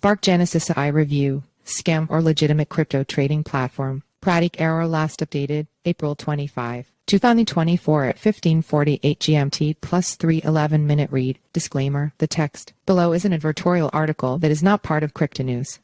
Spark Genesis AI Review, Scam or Legitimate Crypto Trading Platform. Prateek Arora last updated, April 25, 2024 at 15:48 GMT plus 3:11 read. Disclaimer, the text below is an advertorial article that is not part of Crypto News.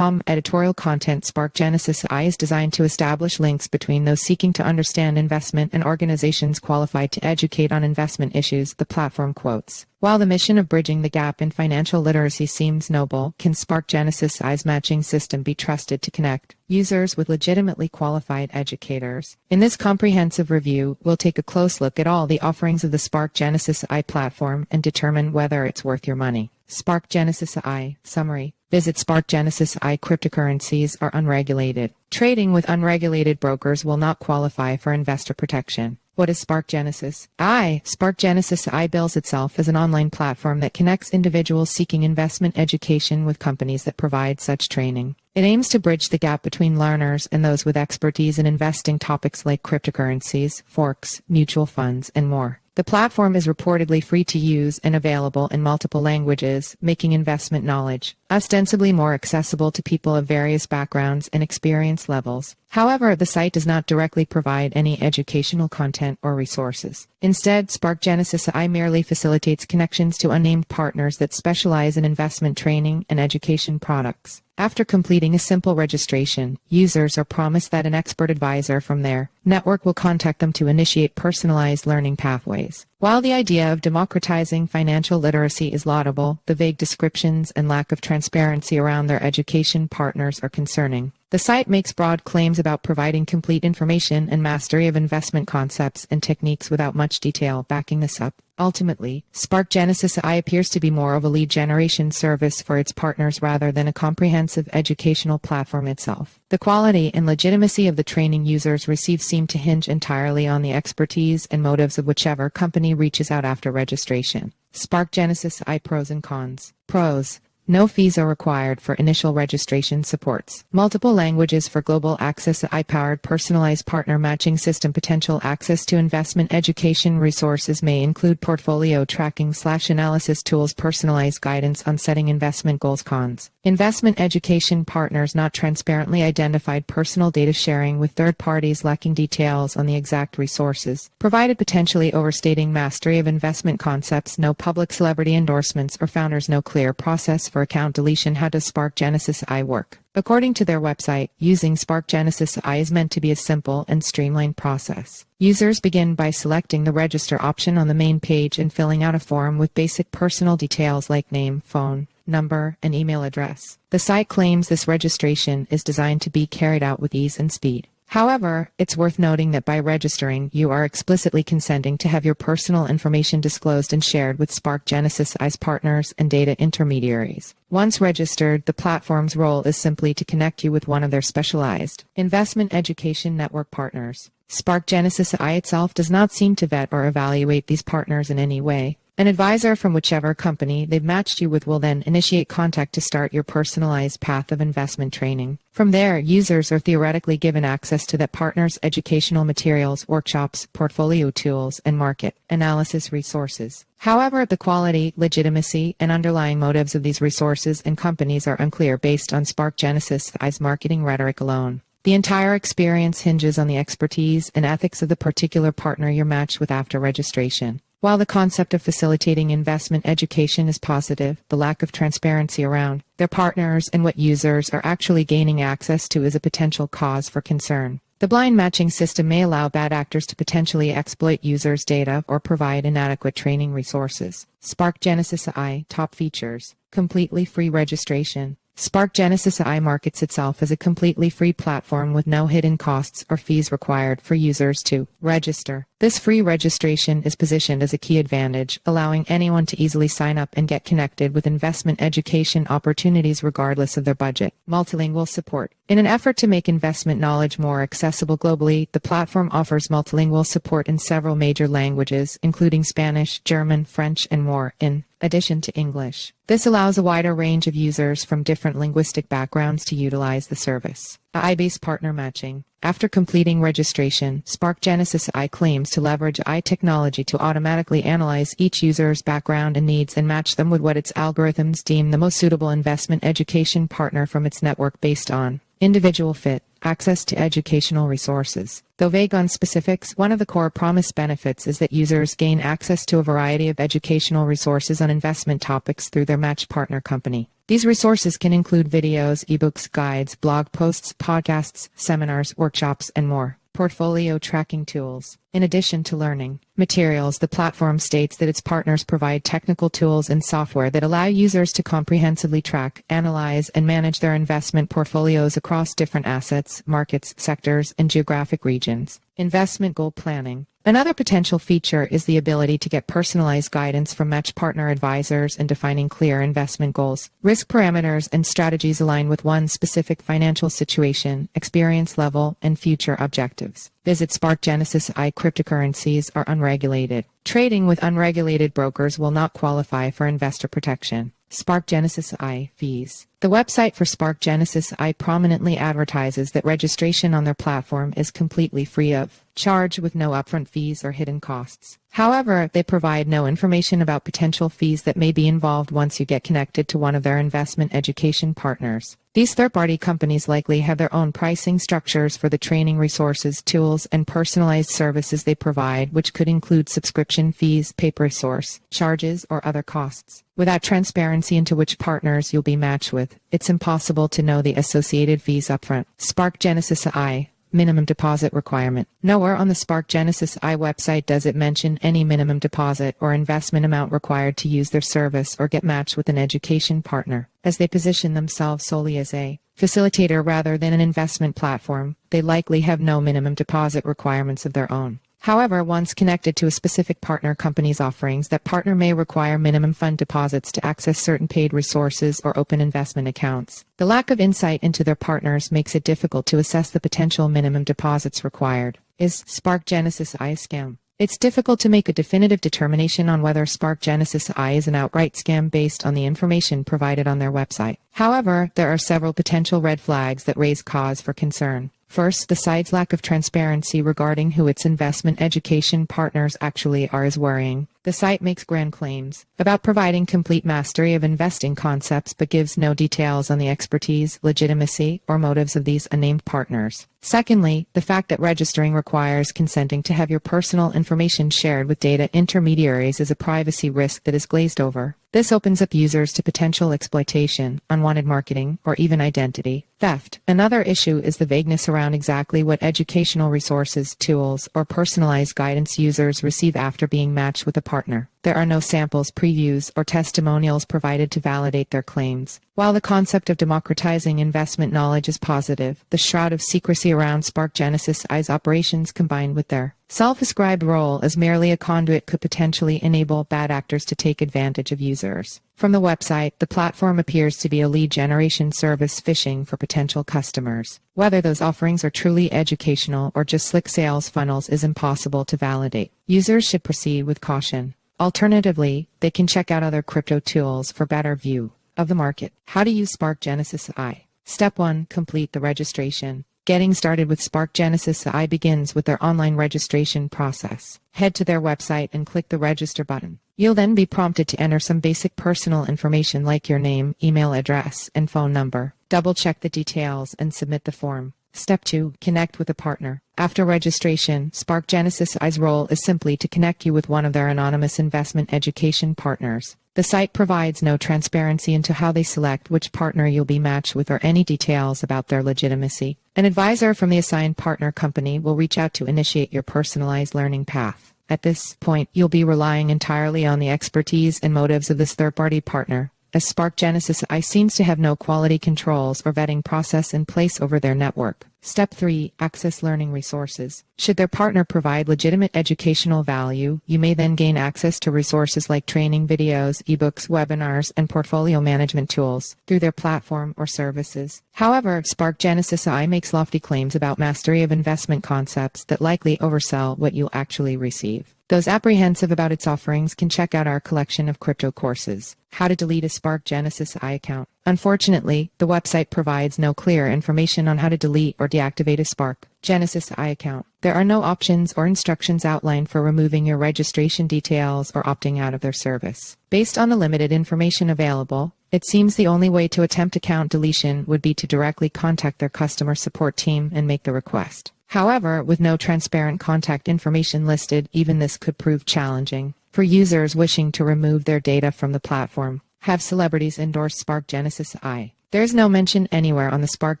Editorial content. Spark Genesis AI is designed to establish links between those seeking to understand investment and organizations qualified to educate on investment issues, the platform quotes. While the mission of bridging the gap in financial literacy seems noble, can Spark Genesis AI's matching system be trusted to connect users with legitimately qualified educators? In this comprehensive review, we'll take a close look at all the offerings of the Spark Genesis AI platform and determine whether it's worth your money. Spark Genesis AI Summary. Visit Spark Genesis AI. Cryptocurrencies are unregulated. Trading with unregulated brokers will not qualify for investor protection. What is Spark Genesis AI? Spark Genesis AI bills itself as an online platform that connects individuals seeking investment education with companies that provide such training. It aims to bridge the gap between learners and those with expertise in investing topics like cryptocurrencies, forex, mutual funds, and more. The platform is reportedly free to use and available in multiple languages, making investment knowledge ostensibly more accessible to people of various backgrounds and experience levels. However, the site does not directly provide any educational content or resources. Instead, Spark Genesis AI merely facilitates connections to unnamed partners that specialize in investment training and education products. After completing a simple registration, users are promised that an expert advisor from their network will contact them to initiate personalized learning pathways. While the idea of democratizing financial literacy is laudable, the vague descriptions and lack of transparency around their education partners are concerning. The site makes broad claims about providing complete information and mastery of investment concepts and techniques without much detail backing this up. Ultimately, Spark Genesis AI appears to be more of a lead generation service for its partners rather than a comprehensive educational platform itself. The quality and legitimacy of the training users receive seem to hinge entirely on the expertise and motives of whichever company reaches out after registration. Spark Genesis AI Pros and Cons. Pros. No fees are required for initial registration. Supports multiple languages for global access. AI-powered personalized partner matching system. Potential access to investment education resources may include portfolio tracking/analysis tools, personalized guidance on setting investment goals. Cons. Investment education partners not transparently identified. Personal data sharing with third parties lacking details on the exact resources provided, potentially overstating mastery of investment concepts. No public celebrity endorsements or founders. No clear process for account deletion. How does Spark Genesis AI work? According to their website, using Spark Genesis AI is meant to be a simple and streamlined process. Users begin by selecting the register option on the main page and filling out a form with basic personal details like name, phone number, and email address. The site claims this registration is designed to be carried out with ease and speed. However, it's worth noting that by registering, you are explicitly consenting to have your personal information disclosed and shared with Spark Genesis AI's partners and data intermediaries. Once registered, the platform's role is simply to connect you with one of their specialized investment education network partners. Spark Genesis AI itself does not seem to vet or evaluate these partners in any way. An advisor from whichever company they've matched you with will then initiate contact to start your personalized path of investment training. From there, users are theoretically given access to that partner's educational materials, workshops, portfolio tools, and market analysis resources. However, the quality, legitimacy, and underlying motives of these resources and companies are unclear based on Spark Genesis AI's marketing rhetoric alone. The entire experience hinges on the expertise and ethics of the particular partner you're matched with after registration. While the concept of facilitating investment education is positive, the lack of transparency around their partners and what users are actually gaining access to is a potential cause for concern. The blind matching system may allow bad actors to potentially exploit users' data or provide inadequate training resources. Spark Genesis AI Top Features. Completely free registration. Spark Genesis AI markets itself as a completely free platform with no hidden costs or fees required for users to register. This free registration is positioned as a key advantage, allowing anyone to easily sign up and get connected with investment education opportunities regardless of their budget. Multilingual support. In an effort to make investment knowledge more accessible globally, the platform offers multilingual support in several major languages, including Spanish, German, French, and more. In addition to English. This allows a wider range of users from different linguistic backgrounds to utilize the service. AI-based partner matching. After completing registration, Spark Genesis AI claims to leverage AI technology to automatically analyze each user's background and needs and match them with what its algorithms deem the most suitable investment education partner from its network based on individual fit, access to educational resources. Though vague on specifics, one of the core promised benefits is that users gain access to a variety of educational resources on investment topics through their matched partner company. These resources can include videos, ebooks, guides, blog posts, podcasts, seminars, workshops, and more. Portfolio tracking tools. In addition to learning materials, the platform states that its partners provide technical tools and software that allow users to comprehensively track, analyze, and manage their investment portfolios across different assets, markets, sectors, and geographic regions. Investment goal planning. Another potential feature is the ability to get personalized guidance from matched partner advisors in defining clear investment goals, risk parameters, and strategies aligned with one's specific financial situation, experience level, and future objectives. Visit Spark Genesis AI. Cryptocurrencies are unregulated. Trading with unregulated brokers will not qualify for investor protection. Spark Genesis AI fees. The website for Spark Genesis AI prominently advertises that registration on their platform is completely free of charge with no upfront fees or hidden costs. However, they provide no information about potential fees that may be involved once you get connected to one of their investment education partners. These third-party companies likely have their own pricing structures for the training resources, tools, and personalized services they provide, which could include subscription fees, pay-per-resource charges, or other costs. Without transparency into which partners you'll be matched with, it's impossible to know the associated fees upfront. Spark Genesis AI. Minimum deposit requirement. Nowhere on the Spark Genesis AI website does it mention any minimum deposit or investment amount required to use their service or get matched with an education partner. As they position themselves solely as a facilitator rather than an investment platform, they likely have no minimum deposit requirements of their own. However, once connected to a specific partner company's offerings, that partner may require minimum fund deposits to access certain paid resources or open investment accounts. The lack of insight into their partners makes it difficult to assess the potential minimum deposits required. Is Spark Genesis AI a scam? It's difficult to make a definitive determination on whether Spark Genesis AI is an outright scam based on the information provided on their website. However, there are several potential red flags that raise cause for concern. First, the site's lack of transparency regarding who its investment education partners actually are is worrying. The site makes grand claims about providing complete mastery of investing concepts but gives no details on the expertise, legitimacy, or motives of these unnamed partners. Secondly, the fact that registering requires consenting to have your personal information shared with data intermediaries is a privacy risk that is glazed over. This opens up users to potential exploitation, unwanted marketing, or even identity theft. Another issue is the vagueness around exactly what educational resources, tools, or personalized guidance users receive after being matched with a partner. There are no samples, previews, or testimonials provided to validate their claims. While the concept of democratizing investment knowledge is positive, the shroud of secrecy around Spark Genesis AI's operations combined with their self-ascribed role as merely a conduit could potentially enable bad actors to take advantage of users. From the website, the platform appears to be a lead generation service fishing for potential customers. Whether those offerings are truly educational or just slick sales funnels is impossible to validate. Users should proceed with caution. Alternatively, they can check out other crypto tools for better view of the market. How to use Spark Genesis AI. Step 1. Complete the registration. Getting started with Spark Genesis AI begins with their online registration process. Head to their website and click the register button. You'll then be prompted to enter some basic personal information like your name, email address, and phone number. Double-check the details and submit the form. Step 2. Connect with a partner. After registration, Spark Genesis AI's role is simply to connect you with one of their anonymous investment education partners. The site provides no transparency into how they select which partner you'll be matched with or any details about their legitimacy. An advisor from the assigned partner company will reach out to initiate your personalized learning path. At this point, you'll be relying entirely on the expertise and motives of this third-party partner, as Spark Genesis AI seems to have no quality controls or vetting process in place over their network. Step 3. Access learning resources. Should their partner provide legitimate educational value, you may then gain access to resources like training videos, ebooks, webinars, and portfolio management tools through their platform or services. However, Spark Genesis AI makes lofty claims about mastery of investment concepts that likely oversell what you'll actually receive. Those apprehensive about its offerings can check out our collection of crypto courses. How to delete a Spark Genesis AI account. Unfortunately, the website provides no clear information on how to delete or deactivate a Spark Genesis AI account. There are no options or instructions outlined for removing your registration details or opting out of their service. Based on the limited information available, it seems the only way to attempt account deletion would be to directly contact their customer support team and make the request. However, with no transparent contact information listed, even this could prove challenging. For users wishing to remove their data from the platform, have celebrities endorse Spark Genesis AI? There is no mention anywhere on the Spark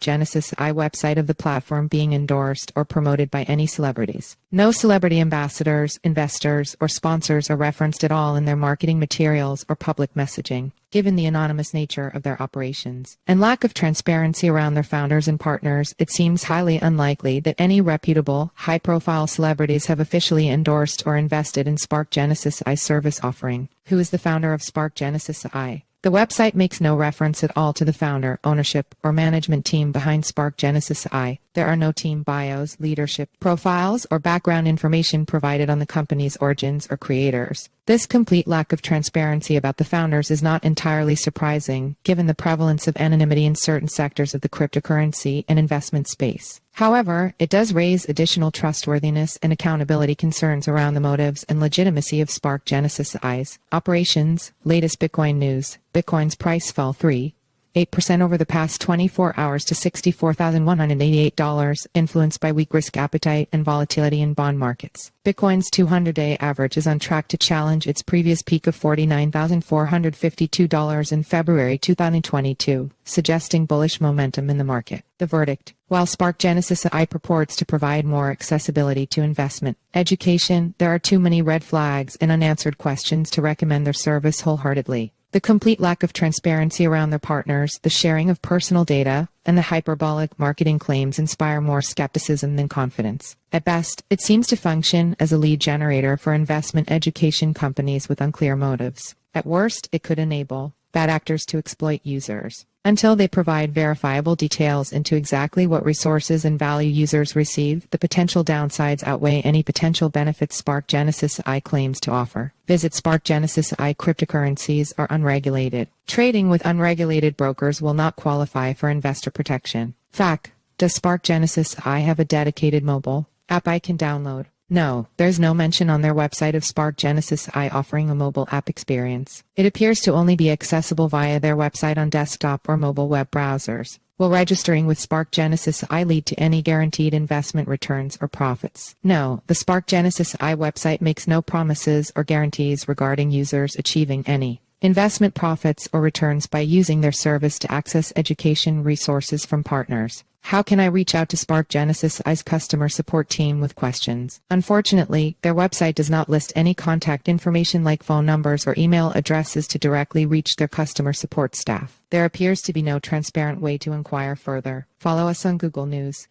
Genesis AI website of the platform being endorsed or promoted by any celebrities. No celebrity ambassadors, investors, or sponsors are referenced at all in their marketing materials or public messaging, given the anonymous nature of their operations and lack of transparency around their founders and partners. It seems highly unlikely that any reputable, high-profile celebrities have officially endorsed or invested in Spark Genesis AI service offering. Who is the founder of Spark Genesis AI? The website makes no reference at all to the founder, ownership, or management team behind Spark Genesis AI. There are no team bios, leadership profiles, or background information provided on the company's origins or creators. This complete lack of transparency about the founders is not entirely surprising, given the prevalence of anonymity in certain sectors of the cryptocurrency and investment space. However, it does raise additional trustworthiness and accountability concerns around the motives and legitimacy of Spark Genesis AI's operations. Latest Bitcoin news. Bitcoin's price fell 3.8% over the past 24 hours to $64,188, influenced by weak risk appetite and volatility in bond markets. Bitcoin's 200-day average is on track to challenge its previous peak of $49,452 in February 2022, suggesting bullish momentum in the market. The verdict. While Spark Genesis AI purports to provide more accessibility to investment education, there are too many red flags and unanswered questions to recommend their service wholeheartedly. The complete lack of transparency around their partners, the sharing of personal data, and the hyperbolic marketing claims inspire more skepticism than confidence. At best, it seems to function as a lead generator for investment education companies with unclear motives. At worst, it could enable bad actors to exploit users. Until they provide verifiable details into exactly what resources and value users receive, the potential downsides outweigh any potential benefits Spark Genesis AI claims to offer. Visit Spark Genesis AI. Cryptocurrencies are unregulated. Trading with unregulated brokers will not qualify for investor protection. Fact. Does Spark Genesis AI have a dedicated mobile app I can download? No, there's no mention on their website of Spark Genesis AI offering a mobile app experience. It appears to only be accessible via their website on desktop or mobile web browsers. Will registering with Spark Genesis AI lead to any guaranteed investment returns or profits? No, the Spark Genesis AI website makes no promises or guarantees regarding users achieving any investment profits or returns by using their service to access education resources from partners. How can I reach out to Spark Genesis AI's customer support team with questions? Unfortunately, their website does not list any contact information like phone numbers or email addresses to directly reach their customer support staff. There appears to be no transparent way to inquire further. Follow us on Google News.